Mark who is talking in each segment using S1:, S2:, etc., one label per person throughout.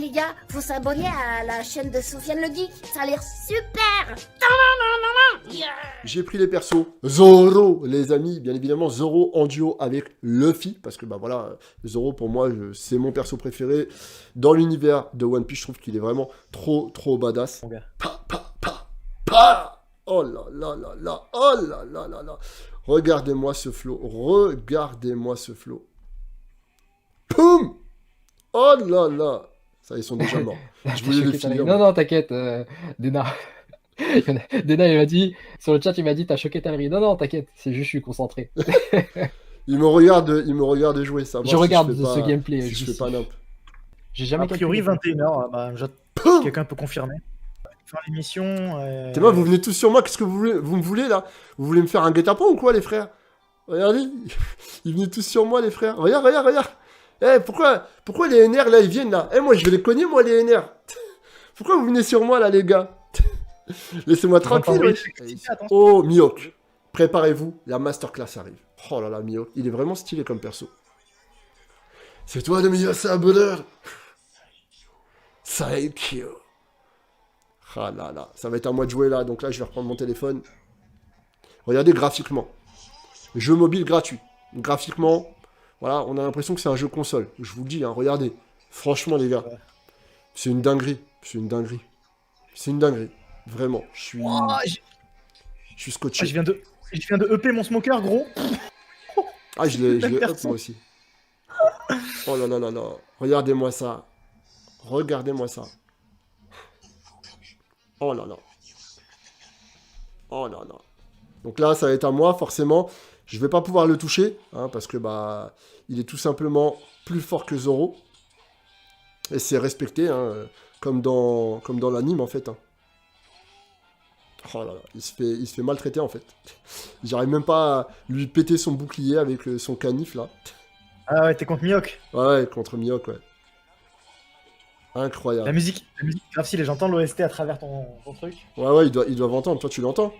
S1: les gars, faut s'abonner à la chaîne de Sofiane le Geek, ça a l'air super. Yeah.
S2: J'ai pris les persos Zoro, les amis, bien évidemment Zoro en duo avec Luffy, parce que bah voilà, Zoro pour moi c'est mon perso préféré dans l'univers de One Piece. Je trouve qu'il est vraiment trop badass.
S3: Mon gars.
S2: Pa, pa, pa, pa. Oh là là là là, oh là là là là. Regardez-moi ce flow, regardez-moi ce flow. Poum. Oh là là. Ça, ils sont déjà morts. Je voulais les finir.
S3: Non, non, t'inquiète, Dena. Dena, il m'a dit, sur le chat, il m'a dit, t'as choqué Talry. Non, non, t'inquiète, c'est juste, je suis concentré.
S2: Il me regarde jouer, ça va.
S3: Je regarde ce gameplay.
S2: Si je fais pas n'importe.
S3: J'ai jamais
S4: A priori,
S3: calculé.
S4: 21h, bah, quelqu'un peut confirmer. Faire l'émission.
S2: T'es moi, vous venez tous sur moi, qu'est-ce que vous voulez, vous me voulez là? Vous voulez me faire un guet-apens ou quoi, les frères? Regardez, ils venaient tous sur moi, les frères. Regarde, regarde, regarde. Eh, pourquoi les NR là, ils viennent là? Eh, moi, je vais les cogner, moi, les NR. Pourquoi vous venez sur moi là, les gars? Laissez-moi tranquille, wesh. Oh, Mihawk, préparez-vous, la masterclass arrive. Oh là là, Mihawk, il est vraiment stylé comme perso. C'est toi le meilleur sableur. Saikyo. Ah là là, ça va être à moi de jouer là, donc là je vais reprendre mon téléphone. Regardez graphiquement. Jeu mobile gratuit. Graphiquement, voilà, on a l'impression que c'est un jeu console. Je vous le dis, hein, regardez. Franchement les gars, c'est une dinguerie. C'est une dinguerie. C'est une dinguerie. Vraiment, je suis scotché.
S4: Je viens de EP mon smoker, gros.
S2: Ah, je l'ai up moi aussi. Oh là là là là. Regardez-moi ça. Regardez-moi ça. Oh là là. Oh là là. Donc là, ça va être à moi, forcément. Je vais pas pouvoir le toucher, hein, parce que bah, il est tout simplement plus fort que Zoro. Et c'est respecté, hein, comme dans l'anime en fait. Hein. Oh là là, il se fait maltraiter en fait. J'arrive même pas à lui péter son bouclier avec son canif là.
S4: Ah ouais, t'es contre Mihawk.
S2: Ouais, contre Mihawk, ouais. Incroyable.
S4: La musique grave si j'entends l'OST à travers ton truc.
S2: Ouais, ils doivent entendre. Toi, tu l'entends?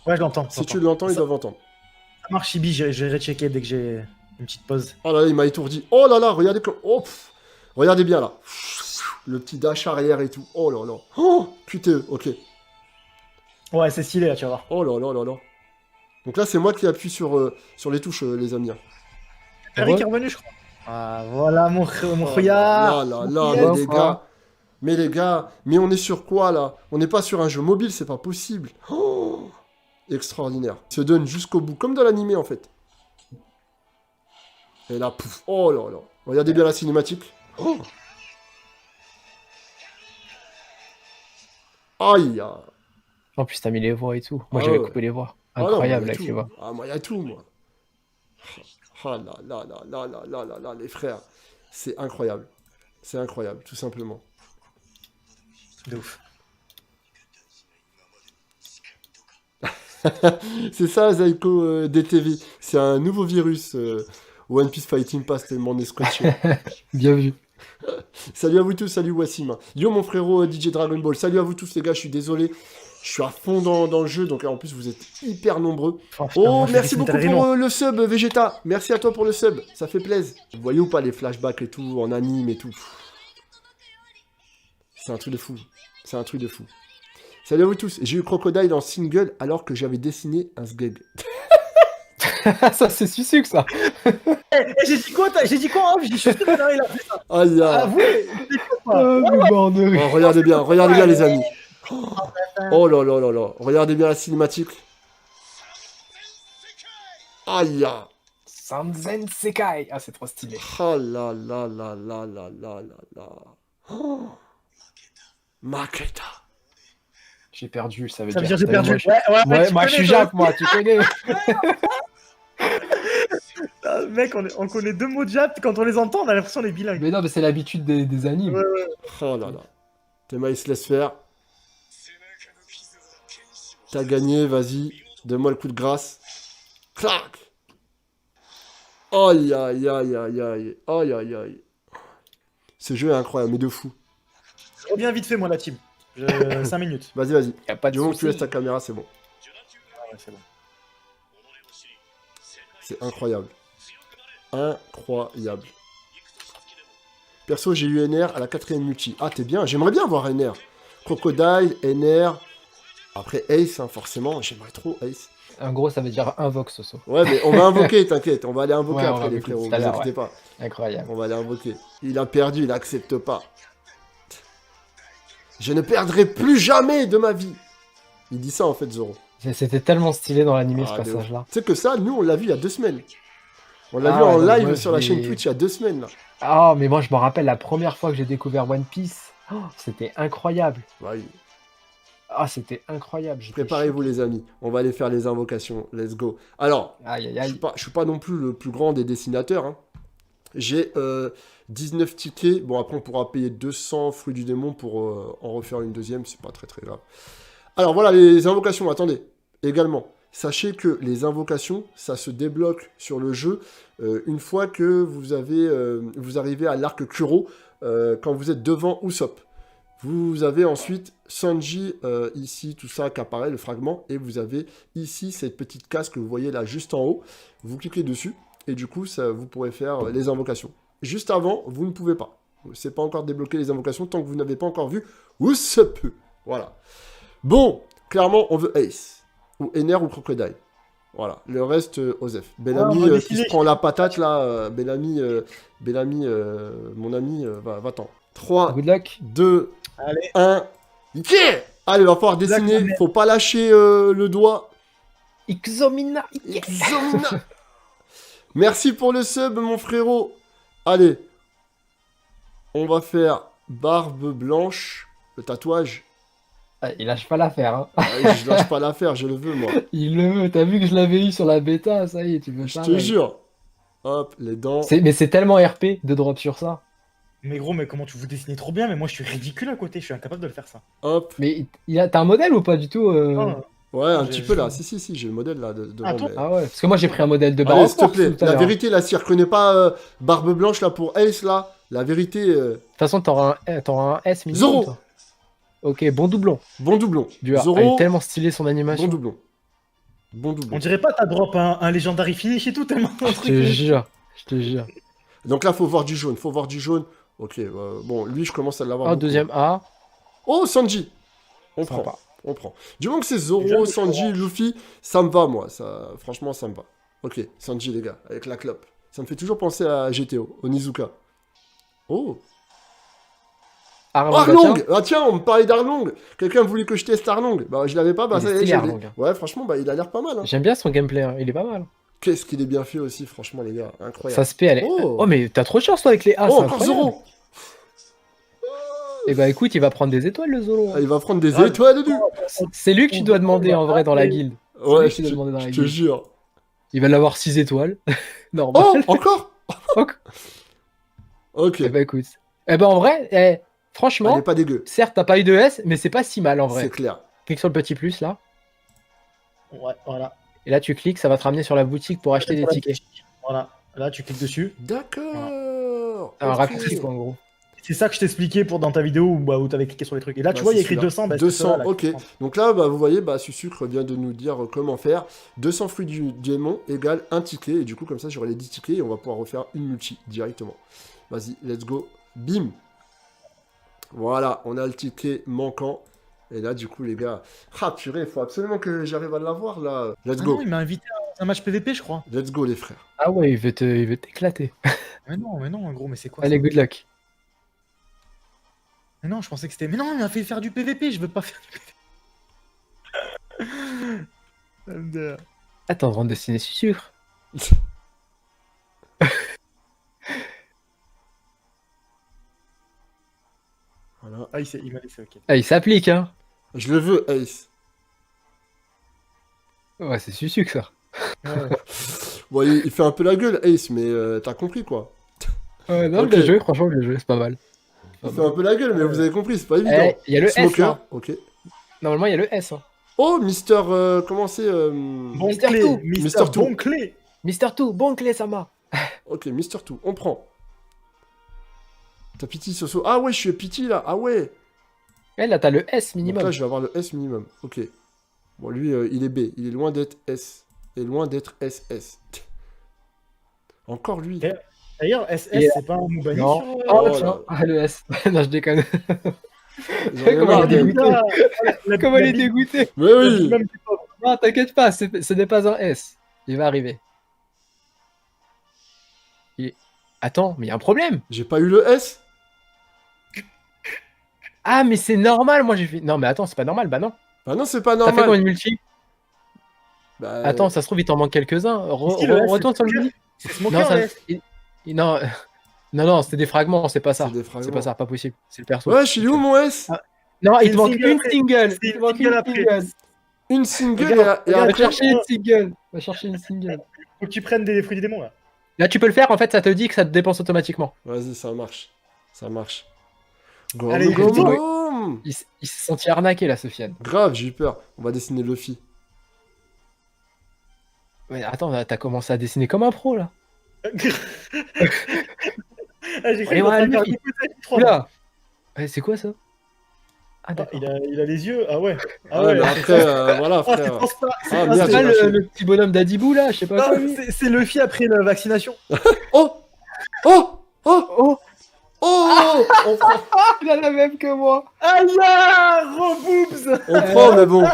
S4: Ouais, je l'entends.
S2: Si tu l'entends, ils doivent entendre.
S4: Ça marche, Chibi, j'ai rechecké dès que j'ai une petite pause.
S2: Oh là là, il m'a étourdi. Oh là là, regardez comme... Oh, regardez bien là. Le petit dash arrière et tout. Oh là là. Oh, QTE, ok.
S4: Ouais, c'est stylé là, tu vas voir.
S2: Oh là là là là. Donc là, c'est moi qui appuie sur les touches, les amis.
S4: Eric est revenu, je crois. Ah, voilà mon
S2: Oh
S4: Khoya.
S2: là là là, mais les gars. Mais les gars, mais on est sur quoi là? On n'est pas sur un jeu mobile, c'est pas possible. Oh, extraordinaire. Il se donne jusqu'au bout, comme dans l'animé en fait. Et là, pouf. Oh là là. Regardez bien la cinématique. Oh. Aïe.
S3: En plus, t'as mis les voix et tout. Moi,
S2: Ah
S3: j'avais
S2: ouais.
S3: coupé les voix.
S2: Ah non,
S3: Incroyable
S2: moi, y a
S3: avec les
S2: tout.
S3: voix.
S2: Ah, moi, il y a tout, moi. Ah là là là là là là là là, les frères. C'est incroyable. C'est incroyable, tout simplement.
S4: De ouf.
S2: C'est ça, Zaiko DTV. C'est un nouveau virus. One Piece Fighting Pass, tellement on est scotché.
S3: Bien vu.
S2: Salut à vous tous, salut Wassim. Yo mon frérot DJ Dragon Ball. Salut à vous tous les gars, je suis désolé. Je suis à fond dans le jeu, donc en plus vous êtes hyper nombreux.
S4: Oh, putain, moi, je
S2: Merci
S4: fais
S2: beaucoup
S4: des
S2: pour
S4: raisons.
S2: le sub Vegeta. Merci à toi pour le sub, ça fait plaisir. Vous voyez ou pas les flashbacks et tout, en anime et tout. C'est un truc de fou. C'est un truc de fou. Salut à vous tous. J'ai eu Crocodile en single alors que j'avais dessiné un sgeg.
S3: Ça, c'est sucre, ça.
S4: J'ai dit quoi en off? J'ai dit juste que il a fait ça.
S2: Aïe,
S4: Ah,
S2: aïe.
S4: vous, c'est quoi?
S3: Oh, le bord de rue.
S2: Oh, regardez bien les amis. Oh là là là là. Regardez bien la cinématique. Aïe.
S3: Sanzen Sekai. Ah, c'est trop stylé.
S2: Oh là là là là là là là là. Oh. Maketa.
S3: J'ai perdu, ça veut
S4: Ça veut
S3: dire.
S4: dire j'ai perdu.
S3: Ouais,
S4: tu
S3: moi, je
S4: connais,
S3: suis
S4: toi.
S3: Jacques, moi, tu connais.
S4: Ah, mec, on connaît deux mots de Jap, quand on les entend, on a l'impression d'être bilingue.
S3: Mais non, mais c'est l'habitude des animes.
S2: Oh là là. Théma il se laisse faire. T'as gagné, vas-y. Donne-moi le coup de grâce. Clac. Aïe aïe aïe aïe aïe. Aïe aïe aïe. Ce jeu est incroyable, mais de fou.
S4: Je reviens vite fait, moi, la team. 5 minutes.
S2: Vas-y, vas-y.
S3: Y a pas de
S2: Du moment que tu
S3: souci.
S2: laisses ta caméra, c'est bon.
S4: Ah ouais, c'est bon.
S2: C'est incroyable. Incroyable. Perso, j'ai eu NR à la 4ème multi. Ah, t'es bien. J'aimerais bien avoir NR. Crocodile, NR. Après Ace, hein, forcément. J'aimerais trop Ace.
S3: En gros, ça veut dire invoque, Soso.
S2: Ouais, mais on va invoquer, t'inquiète. On va aller invoquer
S3: Ouais, on
S2: après,
S3: va
S2: les
S3: invoquer
S2: frérots.
S3: tout à
S2: Vous
S3: l'heure,
S2: inquiétez pas.
S3: Incroyable.
S2: On va aller invoquer. Il a perdu, il accepte pas. Je ne perdrai plus jamais de ma vie. Il dit ça en fait, Zoro.
S3: C'était tellement stylé dans l'animé,
S2: Ah,
S3: ce
S2: de
S3: passage-là.
S2: Tu sais que ça, nous, on l'a vu il y a 2 semaines. On l'a
S3: Ah
S2: vu en
S3: ouais, non,
S2: live
S3: moi,
S2: sur la
S3: je
S2: chaîne
S3: l'ai-
S2: Twitch il y a 2 semaines. Là.
S3: Ah, mais moi, je me rappelle la première fois que j'ai découvert One Piece. Oh, c'était incroyable.
S2: Ouais,
S3: Ah, c'était incroyable. J'étais
S2: préparez-vous les amis. On va aller faire les invocations. Let's go. Alors,
S3: choqué. Aïe, aïe,
S2: je
S3: aïe.
S2: suis pas non plus le plus grand des dessinateurs. Hein. J'ai 19 tickets. Bon, après, on pourra payer 200 fruits du démon pour en refaire une deuxième. C'est pas très très grave. Alors, voilà les invocations. Attendez. Également, sachez que les invocations, ça se débloque sur le jeu une fois que vous arrivez à l'arc Kuro quand vous êtes devant Usopp. Vous avez ensuite Sanji ici, tout ça qui apparaît, le fragment, et vous avez ici cette petite case que vous voyez là juste en haut. Vous cliquez dessus, et du coup, ça, vous pourrez faire les invocations. Juste avant, vous ne pouvez pas. C'est pas encore débloqué les invocations tant que vous n'avez pas encore vu Usopp. Voilà. Bon, clairement, on veut Ace, ou Ener ou Crocodile. Voilà, le reste, Osef. Bellamy
S4: on va
S2: qui se
S4: décider.
S2: prend la patate là, Bellamy, mon ami, va-t'en. 3,
S3: Good luck.
S2: 2,
S4: Allez.
S2: 1. Yeah. Allez, va falloir dessiner.
S4: Exactement.
S2: Faut pas lâcher le doigt.
S3: Ixomina.
S2: Exomina. Merci pour le sub, mon frérot. Allez. On va faire barbe blanche. Le tatouage.
S3: Ah, il lâche pas l'affaire, hein.
S2: Ah, je lâche pas l'affaire, je le veux, moi.
S3: Il le veut. T'as vu que je l'avais eu sur la bêta, ça y est, tu veux
S2: Je
S3: pas.
S2: te jure. Hop, les dents.
S3: Mais c'est tellement RP de drop sur ça.
S4: Mais gros, mais comment tu vous dessinez trop bien, mais moi je suis ridicule à côté, je suis incapable de le faire ça.
S2: Hop.
S3: Mais t'as un modèle ou pas du tout
S4: Ah,
S2: Ouais, un
S4: J'ai-
S2: petit peu là. Si, j'ai le modèle là devant.
S4: Attends.
S2: mais-
S3: Ah ouais, parce que moi j'ai pris un modèle de
S2: Allez,
S3: Baroque
S2: s'il te plaît.
S3: tout à
S2: La
S3: l'heure.
S2: vérité, là, si reconnaît pas barbe blanche là pour Ace là, la vérité,
S3: De toute façon, t'auras un S minimum.
S2: Zoro.
S3: Toi. Ok, bon doublon.
S2: bon doublon.
S3: Du A.
S2: Zoro,
S3: Elle est tellement stylée son
S2: bon
S3: animation.
S2: doublon. Bon doublon.
S4: On dirait pas t'as drop un Legendary Finish et tout, tellement un
S3: Je
S4: truc.
S3: te jure. Je te jure.
S2: Donc là, faut voir du jaune. Ok, bon, lui, je commence à l'avoir.
S3: Oh,
S2: beaucoup.
S3: deuxième A.
S2: Oh, Sanji. On
S3: Sympa.
S2: prend. On prend. Du moment que c'est Zoro,
S4: J'aime le
S2: Sanji,
S4: orange.
S2: Luffy, ça me va, moi. Ça, franchement, ça me va. Ok, Sanji, les gars, avec la clope. Ça me fait toujours penser à GTO, au Nizuka. Oh,
S3: Arlong.
S2: Arlong. Ah tiens, on me parlait d'Arlong. Quelqu'un voulait que je teste Arlong. Bah, je l'avais pas. Bah,
S3: Il est
S2: ça y est,
S3: stylé,
S2: je l'ai.
S3: Arlong.
S2: Ouais, franchement, bah, il a l'air pas mal. Hein.
S3: J'aime bien son gameplay, hein. Il est pas mal.
S2: Qu'est-ce qu'il est bien fait aussi, franchement, les gars. Incroyable.
S3: Ça se paie, elle est.
S2: Oh.
S3: Oh, mais t'as trop de chance toi avec les A.
S2: Oh,
S3: c'est
S2: encore
S3: incroyable.
S2: Zoro.
S3: Eh bah écoute, il va prendre des étoiles le Zoro.
S2: Ah, il va prendre des
S4: Ah,
S2: étoiles du.
S3: C'est lui que tu dois demander en vrai dans la guilde.
S2: Ouais,
S3: lui
S2: je
S3: qui doit demander dans la
S2: te
S3: guilde.
S2: jure.
S3: Il va l'avoir 6 étoiles. Normal.
S2: Oh, encore.
S3: Ok.
S2: Ok.
S3: Eh bah écoute. Eh bah en vrai,
S2: Elle
S3: franchement,
S2: est pas dégueu.
S3: certes t'as pas eu de S, mais c'est pas si mal en
S2: C'est
S3: vrai.
S2: clair.
S3: Clique sur le petit plus là.
S4: Ouais, voilà.
S3: Et là tu cliques, ça va te ramener sur la boutique pour acheter des tickets.
S4: Voilà. Là, tu cliques dessus.
S2: D'accord.
S3: C'est un
S2: Ok.
S3: raccourci quoi en gros.
S4: C'est ça que je t'expliquais dans ta vidéo où t'avais cliqué sur les trucs. Et là, tu
S2: Bah,
S4: vois, il y a
S2: c'est
S4: écrit
S2: celui-là.
S4: 200. Bah, c'est
S2: 200,
S4: ceux-là, là,
S2: ok.
S4: qui prend.
S2: Donc là, bah, vous voyez, bah, Susucre vient de nous dire comment faire. 200 fruits du démon égale un ticket. Et du coup, comme ça, j'aurai les 10 tickets et on va pouvoir refaire une multi directement. Vas-y, let's go. Bim. Voilà, on a le ticket manquant. Et là, du coup, les gars... Ah, purée, il faut absolument que j'arrive à l'avoir, là. Let's
S4: Ah
S2: go.
S4: non, il m'a invité à un match PVP, je crois.
S2: Let's go, les frères.
S3: Ah ouais, il veut t'éclater.
S4: Mais non, gros, mais c'est quoi
S3: Allez,
S4: ça
S3: good luck.
S4: Mais non, je pensais que c'était. Mais non, il m'a fait faire du PVP, je veux pas faire du PVP.
S3: Ah, t'es en train de dessiner sucre.
S2: Voilà.
S4: Ah, il m'a laissé, ok.
S3: Ah, il s'applique, hein.
S2: Je le veux, Ace.
S3: Ouais, c'est sucre ça.
S4: Ouais.
S2: Bon, il fait un peu la gueule, Ace, mais t'as compris, quoi.
S3: Ouais, non,
S2: Ok.
S3: bien joué, franchement, bien joué, c'est pas mal.
S2: Il fait un peu la gueule, mais vous avez compris, c'est pas évident.
S3: Eh, il y a le S
S2: Smoker,
S3: là.
S2: ok.
S3: Normalement, il y a le S. Hein.
S2: Oh, Mister... comment c'est
S4: Bon
S3: Mister
S4: clé,
S3: Two.
S4: Mister
S2: Mister Two.
S4: Bon clé.
S3: Mister Two, bon clé, Sama.
S2: Ok, Mister Two, on prend. T'as Pity, Soso. Ah ouais, je suis Pity, là. Ah ouais.
S3: Eh, là, t'as le S
S2: Donc
S3: minimum.
S2: là, je vais avoir le S minimum. Ok. Bon, lui, il est B. Il est loin d'être S. Et loin d'être SS. Encore lui.
S4: Ok. D'ailleurs, SS,
S3: Et-
S4: c'est pas un mot banni
S3: Non.
S4: sur.
S3: Oh,
S2: Oh
S3: tiens.
S2: là.
S3: Ah, le S. Non, je déconne.
S2: J'en ai
S3: Comment
S2: marre
S3: il est
S2: de-
S3: dégoûté. Comment il est
S4: big-
S3: dégoûté.
S2: Mais
S4: la big
S2: oui.
S4: mom du pauvre.
S3: Non, t'inquiète pas, ce n'est pas un S. Il va arriver. Attends, mais il y a un problème.
S2: J'ai pas eu le S.
S3: Ah, mais c'est normal, moi j'ai fait. Non, mais attends, c'est pas normal, bah non.
S2: Bah non, c'est pas
S3: T'as fait
S2: normal.
S3: quoi une multi?
S2: Bah,
S3: Attends, ça se trouve, il t'en manque quelques-uns.
S4: Si, le S,
S3: Retourne
S4: c'est
S3: sur le
S4: Smoker.
S3: menu.
S4: C'est
S3: Non,
S4: Smoker,
S3: ça.
S4: le S.
S3: Non, non, c'était des fragments, c'est pas ça.
S2: c'est des
S3: C'est
S2: fragments.
S3: pas ça, pas possible. C'est le perso.
S2: Ouais, je suis où mon S?
S3: Ah, Non, il
S4: C'est
S3: te
S4: une
S3: manque
S4: single
S3: une
S4: après.
S3: single.
S4: C'est
S3: Il te
S4: une
S3: manque
S4: single
S3: une
S4: après.
S3: single.
S2: Une single
S4: Regarde,
S2: et
S3: Va
S2: après.
S3: chercher une single. Va chercher une single.
S4: Faut que tu prennes des fruits du démon, là.
S3: Là, tu peux le faire, en fait, ça te dit que ça te dépense automatiquement.
S2: Vas-y, ça marche. Ça marche.
S4: Allez,
S2: Gomme,
S4: let's go.
S2: gomme.
S3: Il s'est senti arnaqué, là, Sofiane.
S2: Grave, j'ai eu peur. On va dessiner Luffy.
S3: Mais attends, t'as commencé à dessiner comme un pro, là.
S4: Ah, j'ai cru
S3: Allez,
S4: qu'on
S3: voilà,
S4: allait faire
S3: lui.
S4: un coup de tête, 3.
S3: Oula. Ouais, c'est quoi ça? Ah,
S4: Ah,
S3: d'accord.
S4: il a les yeux. Ah ouais. Ah
S2: Ouais,
S4: ouais.
S2: mais après, voilà,
S4: Ah, c'est
S2: frère.
S4: pas ça. C'est
S2: Ah,
S4: pas
S2: merde,
S3: C'est
S4: ça.
S3: pas
S2: j'ai lâché.
S3: le petit bonhomme d'Adibou, là, je sais pas quoi.
S4: Non, c'est Luffy après la vaccination.
S2: Oh! Oh! Oh!
S3: Oh,
S2: Oh! On prend,
S3: il a la même que moi.
S4: Aïe, reboobs.
S2: on prend, mais bon.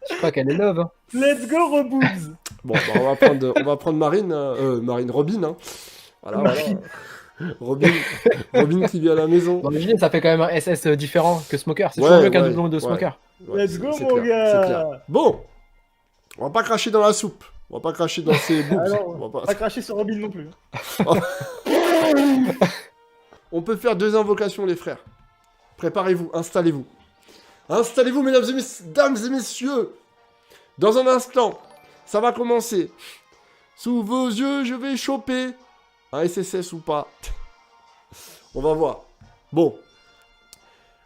S3: Je crois qu'elle est love. Hein.
S4: Let's go, reboobs.
S2: Bon, bah, on va prendre Marine, Robin, hein. Voilà,
S4: Marine.
S2: voilà. Robin qui vient à la maison.
S3: Dans le gilet, ça fait quand même un SS différent que Smoker. C'est
S2: Ouais,
S3: toujours mieux qu'un
S2: ouais,
S3: doublon de
S2: ouais.
S3: Smoker.
S2: Ouais,
S4: Let's go,
S2: c'est
S4: mon
S2: clair,
S4: gars.
S2: c'est clair. Bon, on va pas cracher dans la soupe. On va pas cracher dans ses boobs.
S4: Alors,
S2: On va pas-
S4: pas cracher sur Robin non plus.
S2: On peut faire 2 invocations, les frères. Préparez-vous, installez-vous. Installez-vous, dames et messieurs. Dans un instant, ça va commencer. Sous vos yeux, je vais choper un SSS ou pas. On va voir. Bon.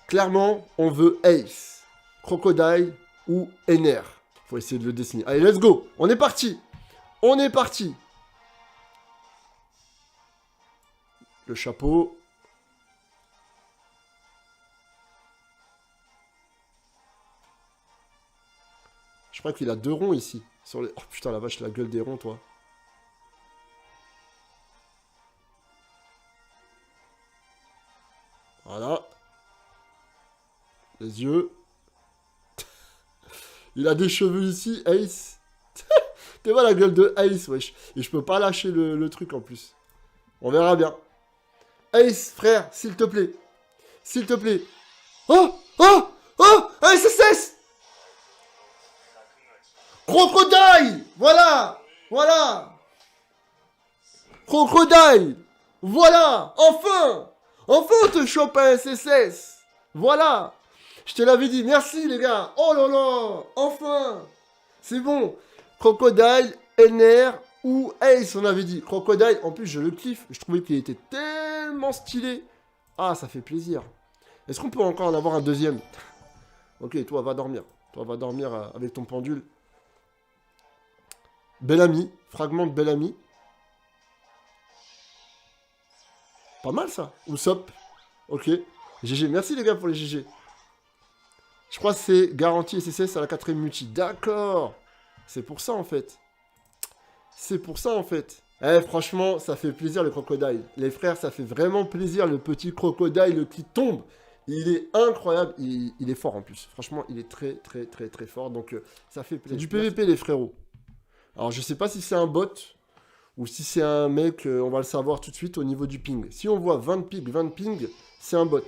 S2: Clairement, on veut Ace, Crocodile ou Ener. Faut essayer de le dessiner. Allez, let's go. On est parti. On est parti. Le chapeau. Je crois qu'il a 2 ronds ici. Sur les... Oh putain, la vache, la gueule des ronds, toi. Voilà. Les yeux. Il a des cheveux ici, Ace. T'es vois la gueule de Ace, wesh. Et je peux pas lâcher le truc en plus. On verra bien. Ace, frère, s'il te plaît. S'il te plaît. Oh! Oh! Oh! Un SSS! Crocodile! Voilà! Voilà! Crocodile! Voilà! Enfin! Enfin on te chope un SSS! Voilà! Je te l'avais dit, merci les gars! Oh là là! Enfin! C'est bon! Crocodile, NR ou Ace, on avait dit. Crocodile, en plus je le kiffe. Je trouvais qu'il était tellement stylé. Ah, ça fait plaisir. Est-ce qu'on peut encore en avoir un deuxième? Ok, toi va dormir. Toi va dormir avec ton pendule. Bellamy, fragment de Bellamy. Pas mal ça. Usopp. Ok. GG. Merci les gars pour les GG. Je crois que c'est garantie SSS à la 4ème multi. D'accord. C'est pour ça en fait. C'est pour ça en fait. Eh franchement, ça fait plaisir le crocodile. Les frères, ça fait vraiment plaisir le petit crocodile qui tombe. Il est incroyable. Il est fort en plus. Franchement, il est très très très très fort. Donc ça fait plaisir. C'est du PVP les frérots. Alors, je sais pas si c'est un bot ou si c'est un mec, on va le savoir tout de suite au niveau du ping. Si on voit 20 ping, c'est un bot.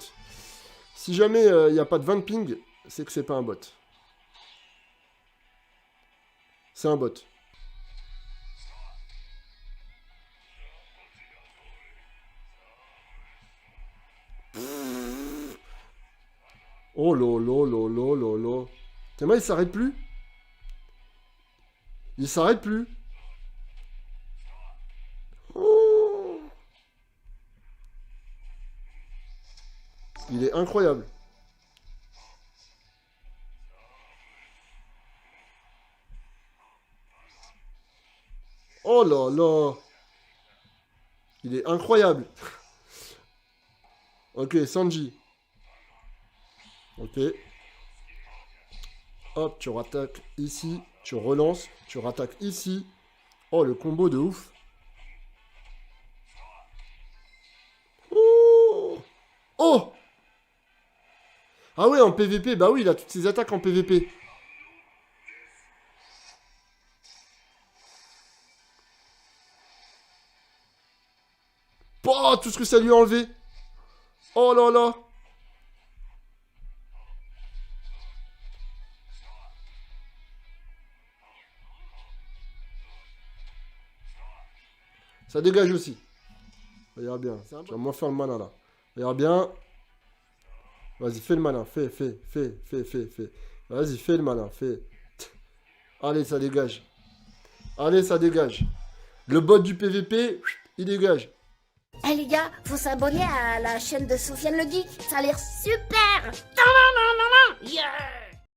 S2: Si jamais il n'y a pas de 20 ping, c'est que c'est pas un bot. C'est un bot. Oh lolo lolo lolo. T'es mal, il s'arrête plus? Il s'arrête plus. Oh. Il est incroyable. Oh là là. Il est incroyable. Ok, Sanji. Ok. Hop, tu rattaques ici. Tu relances. Tu rattaques ici. Oh, le combo de ouf. Oh! Ah ouais, en PVP, bah oui, il a toutes ses attaques en PVP. Oh, tout ce que ça lui a enlevé. Oh là là. Ça dégage aussi. Regarde bien. Tu vas moins faire le malin là. Regarde bien. Vas-y, fais le malin. Fais. Vas-y, fais le malin. Fais. Allez, ça dégage. Allez, ça dégage. Le bot du PVP, il dégage.
S1: Eh les gars, faut s'abonner à la chaîne de Sofiane le Geek. Ça a l'air super. Yeah.